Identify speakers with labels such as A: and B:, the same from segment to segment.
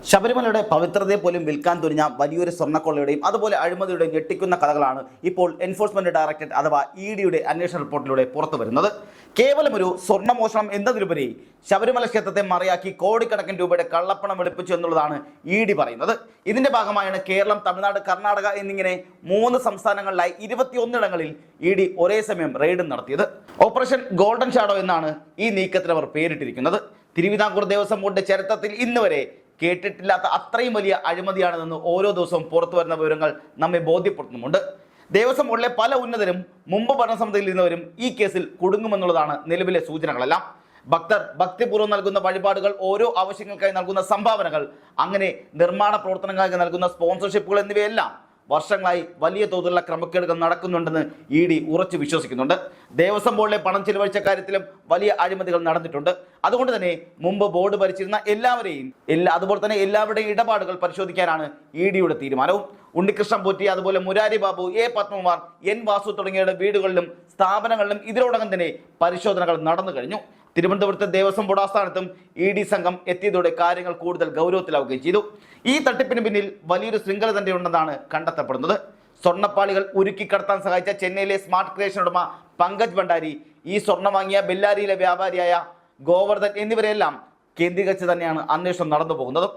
A: ശബരിമലയുടെ പവിത്രതയെ പോലും വിൽക്കാൻ തുനിഞ്ഞ വലിയൊരു സ്വർണ്ണക്കൊള്ളയുടെയും അതുപോലെ അഴിമതിയുടെയും ഞെട്ടിക്കുന്ന കഥകളാണ് ഇപ്പോൾ എൻഫോഴ്സ്മെന്റ് ഡയറക്ടറേറ്റ് അഥവാ ഇഡിയുടെ അന്വേഷണ റിപ്പോർട്ടിലൂടെ പുറത്തു വരുന്നത്. കേവലം ഒരു സ്വർണ്ണമോഷണം എന്നതിലുപരി ശബരിമല ക്ഷേത്രത്തെ മറയാക്കി കോടിക്കണക്കിന് രൂപയുടെ കള്ളപ്പണം വെളുപ്പിച്ചു എന്നുള്ളതാണ് ഇഡി പറയുന്നത്. ഇതിന്റെ ഭാഗമായാണ് കേരളം, തമിഴ്നാട്, കർണാടക എന്നിങ്ങനെ 3 സംസ്ഥാനങ്ങളിലായി 21 ഇടങ്ങളിൽ ഇഡി ഒരേ സമയം റെയ്ഡ് നടത്തിയത്. ഓപ്പറേഷൻ ഗോൾഡൻ ഷാഡോ എന്നാണ് ഈ നീക്കത്തിന് അവർ പേരിട്ടിരിക്കുന്നത്. തിരുവിതാംകൂർ ദേവസ്വം ബോർഡിന്റെ ചരിത്രത്തിൽ ഇന്നുവരെ കേട്ടിട്ടില്ലാത്ത അത്രയും വലിയ അഴിമതിയാണെന്ന് ഓരോ ദിവസവും പുറത്തു വരുന്ന വിവരങ്ങൾ നമ്മെ ബോധ്യപ്പെടുത്തുന്നുമുണ്ട്. ദേവസ്വം ബോർഡിലെ പല ഉന്നതരും മുമ്പ് ഭരണസമിതിയിൽ ഇരുന്നവരും ഈ കേസിൽ കുടുങ്ങുമെന്നുള്ളതാണ് നിലവിലെ സൂചനകളെല്ലാം. ഭക്തർ ഭക്തിപൂർവ്വം നൽകുന്ന വഴിപാടുകൾ, ഓരോ ആവശ്യങ്ങൾക്കായി നൽകുന്ന സംഭാവനകൾ, അങ്ങനെ നിർമ്മാണ പ്രവർത്തനങ്ങൾക്ക് നൽകുന്ന സ്പോൺസർഷിപ്പുകൾ എന്നിവയെല്ലാം വർഷങ്ങളായി വലിയ തോതിലുള്ള ക്രമക്കേടുകൾ നടക്കുന്നുണ്ടെന്ന് ഇഡി ഉറച്ചു വിശ്വസിക്കുന്നുണ്ട്. ദേവസ്വം ബോർഡിലെ പണം ചിലവഴിച്ച കാര്യത്തിലും വലിയ അഴിമതികൾ നടന്നിട്ടുണ്ട്. അതുകൊണ്ട് തന്നെ മുമ്പ് ബോർഡ് ഭരിച്ചിരുന്ന അതുപോലെ തന്നെ എല്ലാവരുടെയും ഇടപാടുകൾ പരിശോധിക്കാനാണ് ഇഡിയുടെ തീരുമാനവും. ഉണ്ണികൃഷ്ണൻ പോറ്റി, അതുപോലെ മുരാരി ബാബു, എ പത്മകുമാർ, എൻ വാസു തുടങ്ങിയവരുടെ വീടുകളിലും സ്ഥാപനങ്ങളിലും ഇതിനോടകം തന്നെ പരിശോധനകൾ നടന്നു കഴിഞ്ഞു. തിരുവനന്തപുരത്തെ ദേവസ്വം ബോർഡ് ആസ്ഥാനത്തും ഇഡി സംഘം എത്തിയതോടെ കാര്യങ്ങൾ കൂടുതൽ ഗൗരവത്തിലാവുകയും ചെയ്തു. ഈ തട്ടിപ്പിന് പിന്നിൽ വലിയൊരു ശൃംഖല തന്നെ ഉണ്ടെന്നാണ് കണ്ടെത്തപ്പെടുന്നത്. സ്വർണ്ണപ്പാളികൾ ഉരുക്കി കടത്താൻ സഹായിച്ച ചെന്നൈയിലെ സ്മാർട്ട് ക്രിയേഷൻ ഉടമ പങ്കജ് ഭണ്ഡാരി, ഈ സ്വർണം വാങ്ങിയ ബെല്ലാരിയിലെ വ്യാപാരിയായ ഗോവർദ്ധൻ എന്നിവരെല്ലാം കേന്ദ്രീകരിച്ച് തന്നെയാണ് അന്വേഷണം നടന്നു പോകുന്നത്.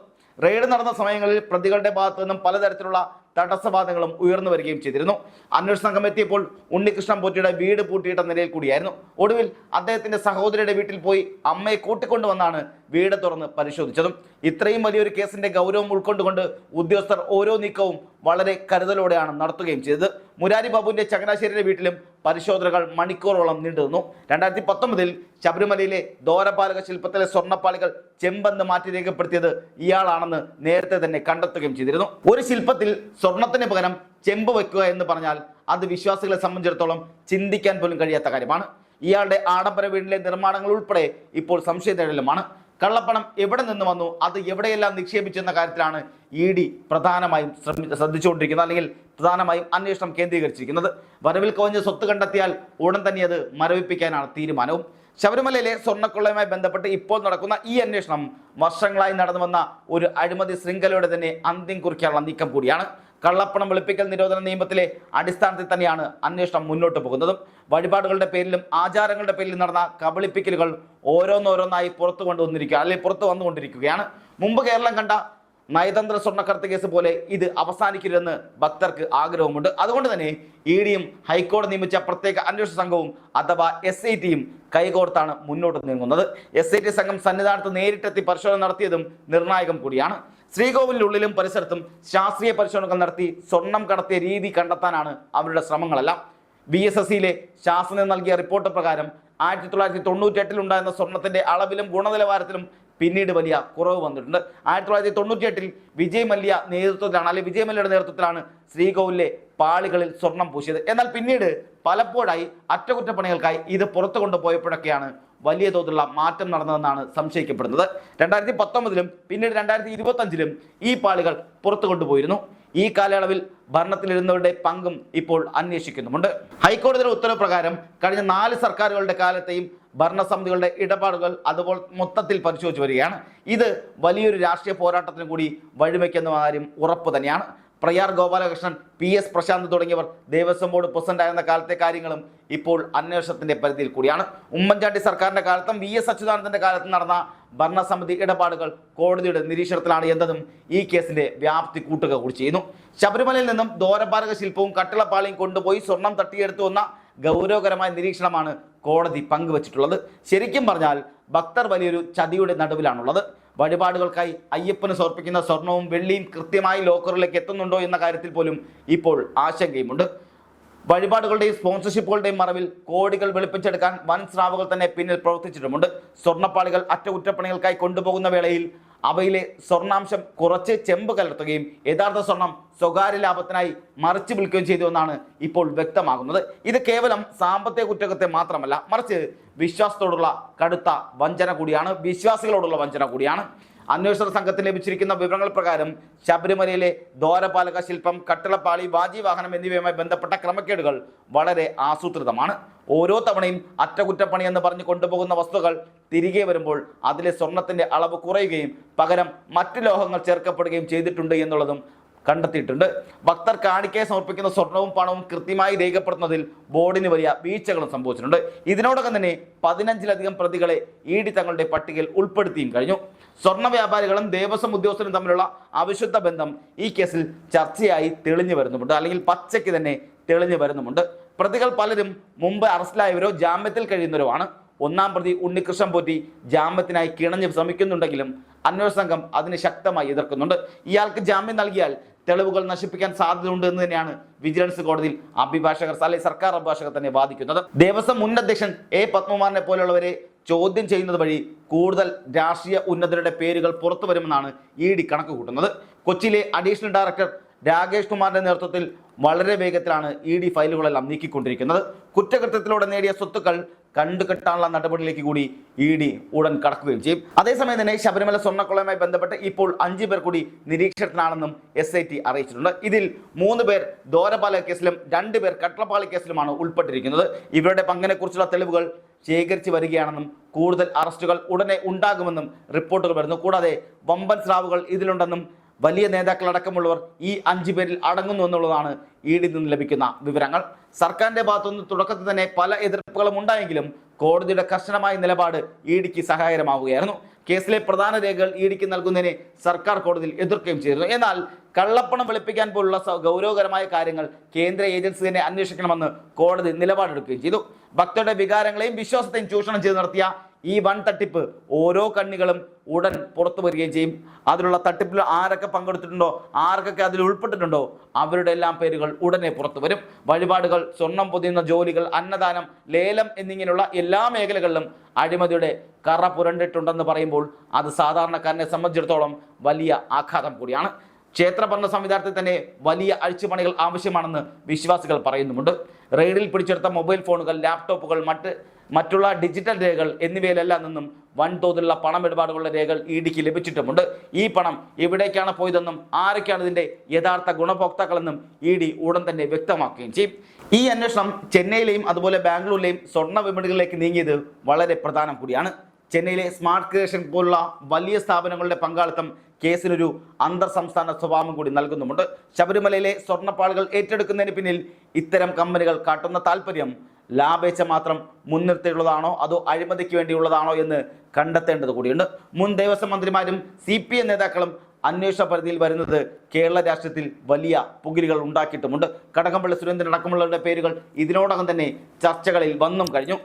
A: റെയ്ഡ് നടന്ന സമയങ്ങളിൽ പ്രതികളുടെ ഭാഗത്തു നിന്നും പലതരത്തിലുള്ള തടസ്സവാദങ്ങളും ഉയർന്നു വരികയും ചെയ്തിരുന്നു. അന്വേഷണ സംഘം എത്തിയപ്പോൾ ഉണ്ണികൃഷ്ണൻ പോറ്റിയുടെ വീട് പൂട്ടിയിട്ട നിലയിൽ കൂടിയായിരുന്നു. ഒടുവിൽ അദ്ദേഹത്തിന്റെ സഹോദരിയുടെ വീട്ടിൽ പോയി അമ്മയെ കൂട്ടിക്കൊണ്ടുവന്നാണ് വീട് തുറന്ന് പരിശോധിച്ചതും. ഇത്രയും വലിയൊരു കേസിന്റെ ഗൗരവം ഉൾക്കൊണ്ടുകൊണ്ട് ഉദ്യോഗസ്ഥർ ഓരോ നീക്കവും വളരെ കരുതലോടെയാണ് നടത്തുകയും ചെയ്തത്. മുരാരി ബാബുവിന്റെ ചങ്ങനാശ്ശേരിയിലെ വീട്ടിലും പരിശോധനകൾ മണിക്കൂറോളം നീണ്ടുനിന്നു. 2019 ശബരിമലയിലെ ദ്വാരപാലക ശില്പത്തിലെ സ്വർണ്ണപ്പാളികൾ ചെമ്പെന്ന് മാറ്റി രേഖപ്പെടുത്തിയത് ഇയാളാണെന്ന് നേരത്തെ തന്നെ കണ്ടെത്തുകയും ചെയ്തിരുന്നു. ഒരു ശില്പത്തിൽ സ്വർണത്തിന് പകരം ചെമ്പ് വയ്ക്കുക എന്ന് പറഞ്ഞാൽ അത് വിശ്വാസികളെ സംബന്ധിച്ചിടത്തോളം ചിന്തിക്കാൻ പോലും കഴിയാത്ത കാര്യമാണ്. ഇയാളുടെ ആഡംബര വീടിലെ നിർമ്മാണങ്ങൾ ഉൾപ്പെടെ ഇപ്പോൾ സംശയനിഴലുമാണ്. കള്ളപ്പണം എവിടെ നിന്ന് വന്നു, അത് എവിടെയെല്ലാം നിക്ഷേപിച്ചെന്ന കാര്യത്തിലാണ് ഇഡി പ്രധാനമായും ശ്രദ്ധിച്ചുകൊണ്ടിരിക്കുന്നത്, അല്ലെങ്കിൽ പ്രധാനമായും അന്വേഷണം കേന്ദ്രീകരിച്ചിരിക്കുന്നത്. വരവിൽ കവിഞ്ഞ് സ്വത്ത് കണ്ടെത്തിയാൽ ഉടൻ തന്നെ അത് മരവിപ്പിക്കാനാണ് തീരുമാനവും. ശബരിമലയിലെ സ്വർണ്ണക്കൊള്ളയുമായി ബന്ധപ്പെട്ട് ഇപ്പോൾ നടക്കുന്ന ഈ അന്വേഷണം വർഷങ്ങളായി നടന്നു വന്ന ഒരു അഴിമതി ശൃംഖലയുടെ തന്നെ അന്ത്യം കുറിക്കാനുള്ള നീക്കം കൂടിയാണ്. കള്ളപ്പണം വെളുപ്പിക്കൽ നിരോധന നിയമത്തിലെ അടിസ്ഥാനത്തിൽ തന്നെയാണ് അന്വേഷണം മുന്നോട്ട് പോകുന്നതും. വഴിപാടുകളുടെ പേരിലും ആചാരങ്ങളുടെ പേരിലും നടന്ന കബളിപ്പിക്കലുകൾ ഓരോന്നോരോന്നായി പുറത്തു വന്നുകൊണ്ടിരിക്കുകയാണ്. മുമ്പ് കേരളം കണ്ട നയതന്ത്ര സ്വർണ്ണക്കടത്ത് കേസ് പോലെ ഇത് അവസാനിക്കരുതെന്ന് ഭക്തർക്ക് ആഗ്രഹമുണ്ട്. അതുകൊണ്ട് തന്നെ ഇഡിയും ഹൈക്കോടതി നിയമിച്ച പ്രത്യേക അന്വേഷണ സംഘവും അഥവാ SITയും കൈകോർത്താണ് മുന്നോട്ട് നീങ്ങുന്നത്. SIT സംഘം സന്നിധാനത്ത് നേരിട്ടെത്തി പരിശോധന നടത്തിയതും നിർണായകം കൂടിയാണ്. ശ്രീകോവിലിനുള്ളിലും പരിസരത്തും ശാസ്ത്രീയ പരിശോധനകൾ നടത്തി സ്വർണം കടത്തിയ രീതി കണ്ടെത്താനാണ് അവരുടെ ശ്രമങ്ങളെല്ലാം. BSSയിലെ ശാസ്ത്രജ്ഞർ നൽകിയ റിപ്പോർട്ട് പ്രകാരം 1998 ഉണ്ടായിരുന്ന സ്വർണത്തിന്റെ അളവിലും ഗുണനിലവാരത്തിലും പിന്നീട് വലിയ കുറവ് വന്നിട്ടുണ്ട്. 1998 വിജയ് മല്യയുടെ നേതൃത്വത്തിലാണ് ശ്രീകോവിലെ പാളികളിൽ സ്വർണം പൂശിയത്. എന്നാൽ പിന്നീട് പലപ്പോഴായി അറ്റകുറ്റപ്പണികൾക്കായി ഇത് പുറത്തു കൊണ്ടുപോയപ്പോഴൊക്കെയാണ് വലിയ തോതിലുള്ള മാറ്റം നടന്നതെന്നാണ് സംശയിക്കപ്പെടുന്നത്. 2019 പിന്നീട് 2025 ഈ പാളികൾ പുറത്തു കൊണ്ടുപോയിരുന്നു. ഈ കാലയളവിൽ ഭരണത്തിലിരുന്നവരുടെ പങ്കും ഇപ്പോൾ അന്വേഷിക്കുന്നുമുണ്ട്. ഹൈക്കോടതിയുടെ ഉത്തരവ് പ്രകാരം കഴിഞ്ഞ 4 സർക്കാരുകളുടെ കാലത്തെയും ഭരണസമിതികളുടെ ഇടപാടുകൾ അതുപോലെ മൊത്തത്തിൽ പരിശോധിച്ചു വരികയാണ്. ഇത് വലിയൊരു രാഷ്ട്രീയ പോരാട്ടത്തിന് കൂടി വഴിവെക്കുന്ന കാര്യം ഉറപ്പ് തന്നെയാണ്. പ്രയാർ ഗോപാലകൃഷ്ണൻ, PS പ്രശാന്ത് തുടങ്ങിയവർ ദേവസ്വം ബോർഡ് പ്രസിഡന്റായിരുന്ന കാലത്തെ കാര്യങ്ങളും ഇപ്പോൾ അന്വേഷണത്തിന്റെ പരിധിയിൽ കൂടിയാണ്. ഉമ്മൻചാണ്ടി സർക്കാരിന്റെ കാലത്തും VS അച്യുതാനന്ദന്റെ കാലത്തും നടന്ന ഭരണസമിതി ഇടപാടുകൾ കോടതിയുടെ നിരീക്ഷണത്തിലാണ് എന്നതും ഈ കേസിന്റെ വ്യാപ്തി കൂട്ടുക കൂടി ചെയ്യുന്നു. ശബരിമലയിൽ നിന്നും ദ്വാരപാലക ശില്പവും കട്ടിളപ്പാളിയും കൊണ്ടുപോയി സ്വർണം തട്ടിയെടുത്തു വന്ന ഗൗരവകരമായ നിരീക്ഷണമാണ് കോടതി പങ്കുവച്ചിട്ടുള്ളത്. ശരിക്കും പറഞ്ഞാൽ ഭക്തർ വലിയൊരു ചതിയുടെ നടുവിലാണുള്ളത്. വഴിപാടുകൾക്കായി അയ്യപ്പന് സമർപ്പിക്കുന്ന സ്വർണവും വെള്ളിയും കൃത്യമായി ലോക്കറിലേക്ക് എത്തുന്നുണ്ടോ എന്ന കാര്യത്തിൽ പോലും ഇപ്പോൾ ആശങ്കയുമുണ്ട്. വഴിപാടുകളുടെയും സ്പോൺസർഷിപ്പുകളുടെയും മറവിൽ കോടികൾ വെളുപ്പിച്ചെടുക്കാൻ വൻ സ്രാവുകൾ തന്നെ പിന്നിൽ പ്രവർത്തിച്ചിട്ടുമുണ്ട്. സ്വർണ്ണപ്പാളികൾ അറ്റകുറ്റപ്പണികൾക്കായി കൊണ്ടുപോകുന്ന വേളയിൽ അവയിലെ സ്വർണ്ണാംശം കുറച്ച് ചെമ്പ് കലർത്തുകയും യഥാർത്ഥ സ്വർണം സ്വകാര്യ ലാഭത്തിനായി മറിച്ചു വിൽക്കുകയും ചെയ്തുവെന്നാണ് ഇപ്പോൾ വ്യക്തമാകുന്നത്. ഇത് കേവലം സാമ്പത്തിക കുറ്റകൃത്യം മാത്രമല്ല, മറിച്ച് വിശ്വാസത്തോടുള്ള കടുത്ത വഞ്ചന കൂടിയാണ്, വിശ്വാസികളോടുള്ള വഞ്ചന കൂടിയാണ്. അന്വേഷണ സംഘത്തിന് ലഭിച്ചിരിക്കുന്ന വിവരങ്ങൾ പ്രകാരം ശബരിമലയിലെ ദ്വാരപാലക ശില്പം, കട്ടിളപ്പാളി, വാജിവാഹനം എന്നിവയുമായി ബന്ധപ്പെട്ട ക്രമക്കേടുകൾ വളരെ ആസൂത്രിതമാണ്. ഓരോ തവണയും അറ്റകുറ്റപ്പണി എന്ന് പറഞ്ഞ് കൊണ്ടുപോകുന്ന വസ്തുക്കൾ തിരികെ വരുമ്പോൾ അതിലെ സ്വർണത്തിന്റെ അളവ് കുറയുകയും പകരം മറ്റു ലോഹങ്ങൾ ചേർക്കപ്പെടുകയും ചെയ്തിട്ടുണ്ട് എന്നുള്ളതും കണ്ടെത്തിയിട്ടുണ്ട്. ഭക്തർ കാണിക്കയെ സമർപ്പിക്കുന്ന സ്വർണവും പണവും കൃത്യമായി രേഖപ്പെടുത്തുന്നതിൽ ബോർഡിന് വലിയ വീഴ്ചകളും സംഭവിച്ചിട്ടുണ്ട്. ഇതിനോടകം തന്നെ 15ലധികം പ്രതികളെ ഇഡി തങ്ങളുടെ പട്ടികയിൽ ഉൾപ്പെടുത്തിയും കഴിഞ്ഞു. സ്വർണ്ണ വ്യാപാരികളും ദേവസ്വം ഉദ്യോഗസ്ഥരും തമ്മിലുള്ള അവിശുദ്ധ ബന്ധം ഈ കേസിൽ ചർച്ചയായി തെളിഞ്ഞു വരുന്നുമുണ്ട്, അല്ലെങ്കിൽ പച്ചയ്ക്ക് തന്നെ തെളിഞ്ഞു വരുന്നുമുണ്ട്. പ്രതികൾ പലരും മുമ്പ് അറസ്റ്റിലായവരോ ജാമ്യത്തിൽ കഴിയുന്നവരുമാണ്. ഒന്നാം പ്രതി ഉണ്ണികൃഷ്ണൻ പോറ്റി ജാമ്യത്തിനായി കിണഞ്ഞ് ശ്രമിക്കുന്നുണ്ടെങ്കിലും അന്വേഷണ സംഘം അതിന് ശക്തമായി എതിർക്കുന്നുണ്ട്. ഇയാൾക്ക് ജാമ്യം നൽകിയാൽ തെളിവുകൾ നശിപ്പിക്കാൻ സാധ്യതയുണ്ട് എന്ന് തന്നെയാണ് വിജിലൻസ് കോടതിയിൽ സർക്കാർ അഭിഭാഷകർ തന്നെ വാദിക്കുന്നത്. ദേവസ്വം മുൻ അധ്യക്ഷൻ എ പത്മകുമാറിനെ പോലുള്ളവരെ ചോദ്യം ചെയ്യുന്നത് വഴി കൂടുതൽ രാഷ്ട്രീയ ഉന്നതരുടെ പേരുകൾ പുറത്തു വരുമെന്നാണ് ഇഡി കണക്ക് കൂട്ടുന്നത്. കൊച്ചിയിലെ അഡീഷണൽ ഡയറക്ടർ രാകേഷ് കുമാറിന്റെ നേതൃത്വത്തിൽ വളരെ വേഗത്തിലാണ് ഇഡി ഫയലുകളെല്ലാം നീക്കിക്കൊണ്ടിരിക്കുന്നത്. കുറ്റകൃത്യത്തിലൂടെ നേടിയ സ്വത്തുക്കൾ കണ്ടുകെട്ടാനുള്ള നടപടിയിലേക്ക് കൂടി ഇഡി ഉടൻ കടക്കുകയും ചെയ്യും. അതേസമയം തന്നെ ശബരിമല സ്വർണ്ണക്കൊള്ളയുമായി ബന്ധപ്പെട്ട് ഇപ്പോൾ 5 പേർ കൂടി നിരീക്ഷണത്തിലാണെന്നും SIT അറിയിച്ചിട്ടുണ്ട്. ഇതിൽ 3 പേർ ദ്വാരപാലക കേസിലും 2 പേർ കട്ടിളപ്പാളി കേസിലുമാണ് ഉൾപ്പെട്ടിരിക്കുന്നത്. ഇവരുടെ പങ്കിനെ കുറിച്ചുള്ള തെളിവുകൾ ശേഖരിച്ചു വരികയാണെന്നും കൂടുതൽ അറസ്റ്റുകൾ ഉടനെ ഉണ്ടാകുമെന്നും റിപ്പോർട്ടുകൾ വരുന്നു. കൂടാതെ വമ്പൻ സ്രാവുകൾ ഇതിലുണ്ടെന്നും വലിയ നേതാക്കളടക്കമുള്ളവർ ഈ 5 പേരിൽ അടങ്ങുന്നു എന്നുള്ളതാണ് ഇഡിയിൽ നിന്ന് ലഭിക്കുന്ന വിവരങ്ങൾ. സർക്കാരിന്റെ ഭാഗത്തുനിന്ന് തുടക്കത്തിൽ തന്നെ പല എതിർപ്പുകളും ഉണ്ടായെങ്കിലും കോടതിയുടെ കർശനമായ നിലപാട് ഇഡിക്ക് സഹായകരമാവുകയായിരുന്നു. കേസിലെ പ്രധാന രേഖകൾ ഇഡിക്ക് നൽകുന്നതിനെ സർക്കാർ കോടതിയിൽ എതിർക്കുകയും ചെയ്തിരുന്നു. എന്നാൽ കള്ളപ്പണം വെളുപ്പിക്കാൻ പോലുള്ള ഗൗരവകരമായ കാര്യങ്ങൾ കേന്ദ്ര ഏജൻസി തന്നെ അന്വേഷിക്കണമെന്ന് കോടതി നിലപാടെടുക്കുകയും ചെയ്തു. ഭക്തരുടെ വികാരങ്ങളെയും വിശ്വാസത്തെയും ചൂഷണം ചെയ്ത് നടത്തിയ ഈ വൻ തട്ടിപ്പ് ഓരോ കണ്ണികളും ഉടൻ പുറത്തു വരികയും ചെയ്യും. അതിലുള്ള തട്ടിപ്പിൽ ആരൊക്കെ പങ്കെടുത്തിട്ടുണ്ടോ, ആർക്കൊക്കെ അതിൽ ഉൾപ്പെട്ടിട്ടുണ്ടോ അവരുടെ എല്ലാം പേരുകൾ ഉടനെ പുറത്തു വരും. വഴിപാടുകൾ, സ്വർണം പൊതിയുന്ന ജോലികൾ, അന്നദാനം, ലേലം എന്നിങ്ങനെയുള്ള എല്ലാ മേഖലകളിലും അഴിമതിയുടെ കറ പുരണ്ടിട്ടുണ്ടെന്ന് പറയുമ്പോൾ അത് സാധാരണക്കാരനെ സംബന്ധിച്ചിടത്തോളം വലിയ ആഘാതം കൂടിയാണ്. ക്ഷേത്രഭരണ സംവിധാനത്തിൽ തന്നെ വലിയ അഴിച്ചുപണികൾ ആവശ്യമാണെന്ന് വിശ്വാസികൾ പറയുന്നുമുണ്ട്. റെയ്ഡിൽ പിടിച്ചെടുത്ത മൊബൈൽ ഫോണുകൾ, ലാപ്ടോപ്പുകൾ, മറ്റുള്ള ഡിജിറ്റൽ രേഖകൾ എന്നിവയിലെല്ലാം നിന്നും വൻതോതിലുള്ള പണമിടപാടുകളുടെ രേഖകൾ ഇഡിക്ക് ലഭിച്ചിട്ടുമുണ്ട്. ഈ പണം എവിടേക്കാണ് പോയതെന്നും ആരൊക്കെയാണ് ഇതിന്റെ യഥാർത്ഥ ഗുണഭോക്താക്കളെന്നും ഇഡി ഉടൻ തന്നെ വ്യക്തമാക്കുകയും ചെയ്യും. ഈ അന്വേഷണം ചെന്നൈയിലെയും അതുപോലെ ബാംഗ്ലൂരിലെയും സ്വർണ്ണ വിപണികളിലേക്ക് നീങ്ങിയത് വളരെ പ്രധാനം കൂടിയാണ്. ചെന്നൈയിലെ സ്മാർട്ട് ക്രിയേഷൻ പോലുള്ള വലിയ സ്ഥാപനങ്ങളുടെ പങ്കാളിത്തം കേസിനൊരു അന്തർ സംസ്ഥാന സ്വഭാവം കൂടി നൽകുന്നുമുണ്ട്. ശബരിമലയിലെ സ്വർണ്ണപ്പാളുകൾ ഏറ്റെടുക്കുന്നതിന് പിന്നിൽ ഇത്തരം കമ്പനികൾ കാട്ടുന്ന താല്പര്യം ലാഭേച്ഛ മാത്രം മുൻനിർത്തിയുള്ളതാണോ അതോ അഴിമതിക്ക് വേണ്ടിയുള്ളതാണോ എന്ന് കണ്ടെത്തേണ്ടത് കൂടിയുണ്ട്. മുൻ ദേവസ്വം മന്ത്രിമാരും CPM നേതാക്കളും അന്വേഷണ പരിധിയിൽ വരുന്നത് കേരള രാഷ്ട്രീയത്തിൽ വലിയ പുകിലുകൾ ഉണ്ടാക്കിയിട്ടുമുണ്ട്. കടകംപള്ളി സുരേന്ദ്രൻ അടക്കമുള്ളവരുടെ പേരുകൾ ഇതിനോടകം തന്നെ ചർച്ചകളിൽ വന്നും കഴിഞ്ഞു.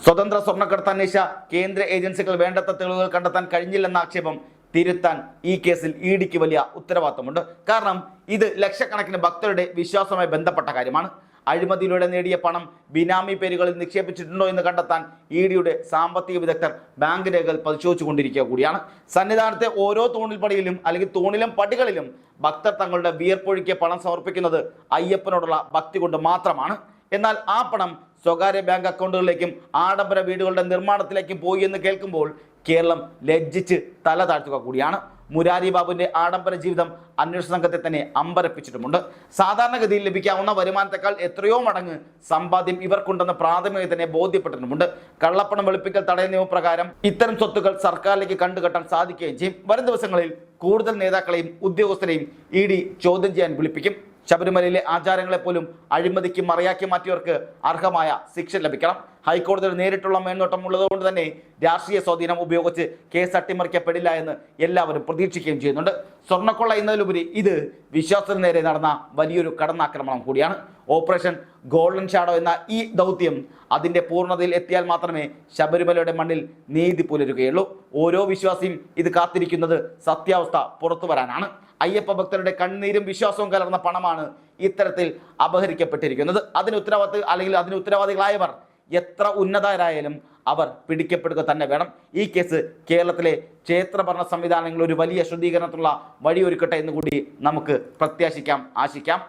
A: സ്വതന്ത്ര സ്വർണ്ണക്കടത്ത് അന്വേഷിച്ച കേന്ദ്ര ഏജൻസികൾ വേണ്ടത്ര തെളിവുകൾ കണ്ടെത്താൻ കഴിഞ്ഞില്ലെന്ന ആക്ഷേപം തിരുത്താൻ ഈ കേസിൽ ഇഡിക്ക് വലിയ ഉത്തരവാദിത്തമുണ്ട്. കാരണം ഇത് ലക്ഷക്കണക്കിന് ഭക്തരുടെ വിശ്വാസവുമായി ബന്ധപ്പെട്ട കാര്യമാണ്. അഴിമതിയിലൂടെ നേടിയ പണം ബിനാമി പേരുകളിൽ നിക്ഷേപിച്ചിട്ടുണ്ടോ എന്ന് കണ്ടെത്താൻ ഇഡിയുടെ സാമ്പത്തിക വിദഗ്ധർ ബാങ്ക് രേഖകൾ പരിശോധിച്ചുകൊണ്ടിരിക്കുക കൂടിയാണ്. സന്നിധാനത്തെ ഓരോ തൂണിൽ പടിയിലും അല്ലെങ്കിൽ തൂണിലും പടികളിലും ഭക്തർ തങ്ങളുടെ വിയർപ്പൊഴുക്കിയ പണം സമർപ്പിക്കുന്നത് അയ്യപ്പനോടുള്ള ഭക്തി കൊണ്ട് മാത്രമാണ്. എന്നാൽ ആ പണം സ്വകാര്യ ബാങ്ക് അക്കൗണ്ടുകളിലേക്കും ആഡംബര വീടുകളുടെ നിർമ്മാണത്തിലേക്കും പോയി എന്ന് കേൾക്കുമ്പോൾ കേരളം ലജ്ജിച്ച് തല താഴ്ത്തുക കൂടിയാണ്. മുരാരി ബാബുവിന്റെ ആഡംബര ജീവിതം അന്വേഷണ സംഘത്തെ തന്നെ അമ്പരപ്പിച്ചിട്ടുമുണ്ട്. സാധാരണഗതിയിൽ ലഭിക്കാവുന്ന വരുമാനത്തെക്കാൾ എത്രയോ മടങ്ങ് സമ്പാദ്യം ഇവർക്കുണ്ടെന്ന് പ്രാഥമികമായി തന്നെ ബോധ്യപ്പെട്ടിട്ടുമുണ്ട്. കള്ളപ്പണം വെളുപ്പിക്കൽ തടയൽ നിയമപ്രകാരം ഇത്തരം സ്വത്തുക്കൾ സർക്കാരിലേക്ക് കണ്ടുകെട്ടാൻ സാധിക്കുകയും ചെയ്യും. വരും ദിവസങ്ങളിൽ കൂടുതൽ നേതാക്കളെയും ഉദ്യോഗസ്ഥരെയും ഇഡി ചോദ്യം ചെയ്യാൻ വിളിപ്പിക്കും. ശബരിമലയിലെ ആചാരങ്ങളെ പോലും അഴിമതിക്ക് മറയാക്കി മാറ്റിയവർക്ക് അർഹമായ ശിക്ഷ ലഭിക്കണം. ഹൈക്കോടതിയിൽ നേരിട്ടുള്ള മേൽനോട്ടം ഉള്ളതുകൊണ്ട് തന്നെ രാഷ്ട്രീയ സ്വാധീനം ഉപയോഗിച്ച് കേസ് അട്ടിമറിക്കപ്പെടില്ല എന്ന് എല്ലാവരും പ്രതീക്ഷിക്കുകയും ചെയ്യുന്നുണ്ട്. സ്വർണ്ണക്കൊള്ള എന്നതിലുപരി ഇത് വിശ്വാസത്തിന് നേരെ നടന്ന വലിയൊരു കടന്നാക്രമണം കൂടിയാണ്. ഓപ്പറേഷൻ ഗോൾഡൻ ഷാഡോ എന്ന ഈ ദൗത്യം അതിൻ്റെ പൂർണ്ണതയിൽ എത്തിയാൽ മാത്രമേ ശബരിമലയുടെ മണ്ണിൽ നീതി പുലരുകയുള്ളൂ. ഓരോ വിശ്വാസിയും ഇത് കാത്തിരിക്കുന്നത് സത്യാവസ്ഥ പുറത്തു വരാനാണ്. അയ്യപ്പ ഭക്തരുടെ കണ്ണീരും വിശ്വാസവും കലർന്ന പണമാണ് ഇത്തരത്തിൽ അപഹരിക്കപ്പെട്ടിരിക്കുന്നത്. അതിന് ഉത്തരവാദികളായവർ എത്ര ഉന്നതരായാലും അവർ പിടിക്കപ്പെടുക തന്നെ വേണം. ഈ കേസ് കേരളത്തിലെ ക്ഷേത്രഭരണ സംവിധാനങ്ങളിൽ ഒരു വലിയ ശുദ്ധീകരണത്തിനുള്ള വഴിയൊരുക്കട്ടെ എന്ന് കൂടി നമുക്ക് പ്രത്യാശിക്കാം, ആശിക്കാം.